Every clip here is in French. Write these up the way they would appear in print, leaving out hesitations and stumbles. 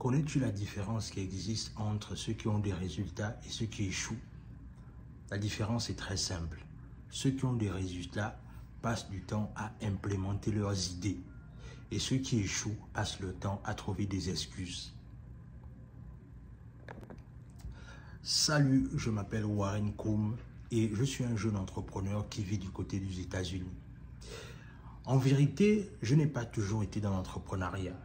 Connais-tu la différence qui existe entre ceux qui ont des résultats et ceux qui échouent? La différence est très simple. Ceux qui ont des résultats passent du temps à implémenter leurs idées et ceux qui échouent passent le temps à trouver des excuses. Salut, je m'appelle Warren Koum et je suis un jeune entrepreneur qui vit du côté des États-Unis. En vérité, je n'ai pas toujours été dans l'entrepreneuriat.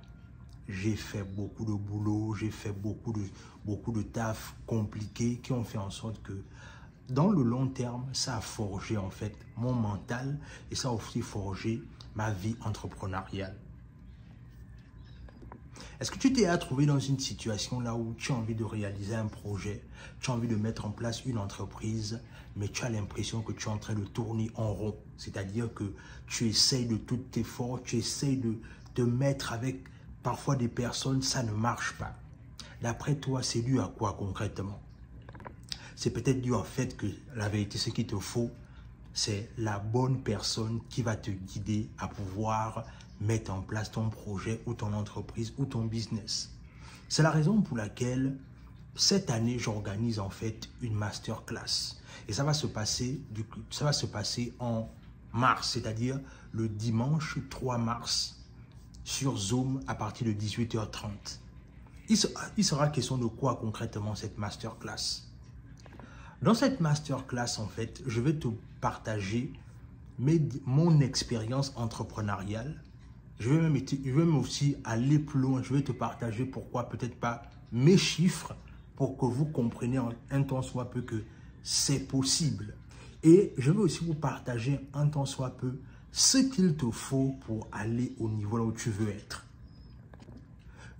J'ai fait beaucoup de boulot, j'ai fait beaucoup de taf compliqués qui ont fait en sorte que dans le long terme, ça a forgé en fait mon mental et ça a aussi forgé ma vie entrepreneuriale. Est-ce que tu t'es trouvé dans une situation là où tu as envie de réaliser un projet, tu as envie de mettre en place une entreprise, mais tu as l'impression que tu es en train de tourner en rond? C'est-à-dire que tu essayes de tout tes efforts, tu essayes de te mettre avec parfois des personnes, ça ne marche pas. D'après toi, c'est dû à quoi concrètement? C'est peut-être dû au fait que la vérité, ce qu'il te faut, c'est la bonne personne qui va te guider à pouvoir mettre en place ton projet ou ton entreprise ou ton business. C'est la raison pour laquelle cette année, j'organise en fait une masterclass. Et ça va se passer en mars, c'est-à-dire le dimanche 3 mars sur Zoom à partir de 18h30. Il sera question de quoi concrètement cette masterclass? Dans cette masterclass, en fait, je vais te partager mon expérience entrepreneuriale. Je vais même aussi aller plus loin. Je vais te partager pourquoi peut-être pas mes chiffres pour que vous compreniez un tant soit peu que c'est possible. Et je vais aussi vous partager un tant soit peu ce qu'il te faut pour aller au niveau là où tu veux être.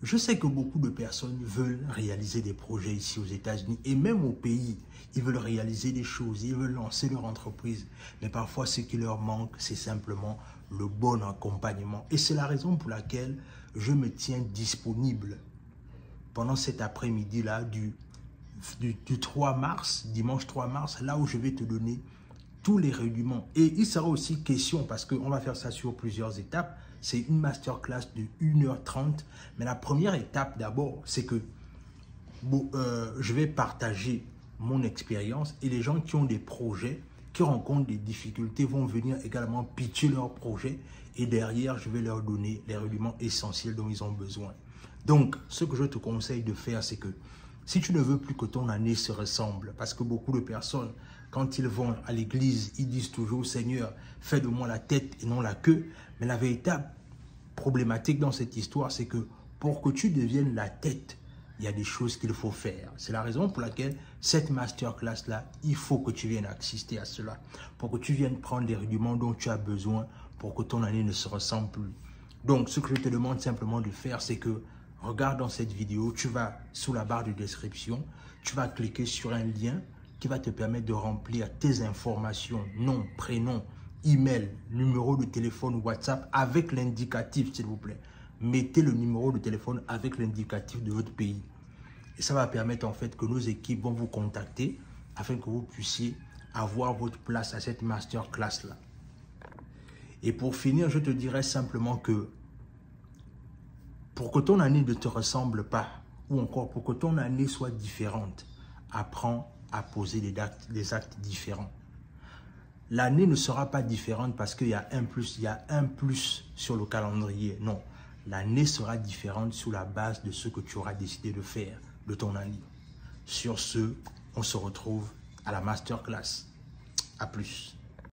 Je sais que beaucoup de personnes veulent réaliser des projets ici aux États-Unis et même au pays. Ils veulent réaliser des choses, ils veulent lancer leur entreprise. Mais parfois, ce qui leur manque, c'est simplement le bon accompagnement. Et c'est la raison pour laquelle je me tiens disponible pendant cet après-midi-là du 3 mars, dimanche 3 mars, là où je vais te donner tous les rudiments. Et il sera aussi question, parce qu'on va faire ça sur plusieurs étapes, c'est une masterclass de 1h30. Mais la première étape d'abord, c'est que je vais partager mon expérience et les gens qui ont des projets, qui rencontrent des difficultés, vont venir également pitcher leurs projets et derrière, je vais leur donner les rudiments essentiels dont ils ont besoin. Donc, ce que je te conseille de faire, c'est que si tu ne veux plus que ton année se ressemble, parce que beaucoup de personnes, quand ils vont à l'église, ils disent toujours « Seigneur, fais de moi la tête et non la queue ». Mais la véritable problématique dans cette histoire, c'est que pour que tu deviennes la tête, il y a des choses qu'il faut faire. C'est la raison pour laquelle cette masterclass-là, il faut que tu viennes assister à cela. Pour que tu viennes prendre les rudiments dont tu as besoin pour que ton année ne se ressemble plus. Donc, ce que je te demande simplement de faire, c'est que regarde dans cette vidéo, tu vas sous la barre de description, tu vas cliquer sur un lien qui va te permettre de remplir tes informations, nom, prénom, email, numéro de téléphone, WhatsApp, avec l'indicatif, s'il vous plaît. Mettez le numéro de téléphone avec l'indicatif de votre pays. Et ça va permettre en fait que nos équipes vont vous contacter afin que vous puissiez avoir votre place à cette masterclass-là. Et pour finir, je te dirais simplement que pour que ton année ne te ressemble pas, ou encore pour que ton année soit différente, apprends à poser des actes différents. L'année ne sera pas différente parce qu'il y a un plus sur le calendrier. Non, l'année sera différente sur la base de ce que tu auras décidé de faire de ton année. Sur ce, on se retrouve à la masterclass. À plus.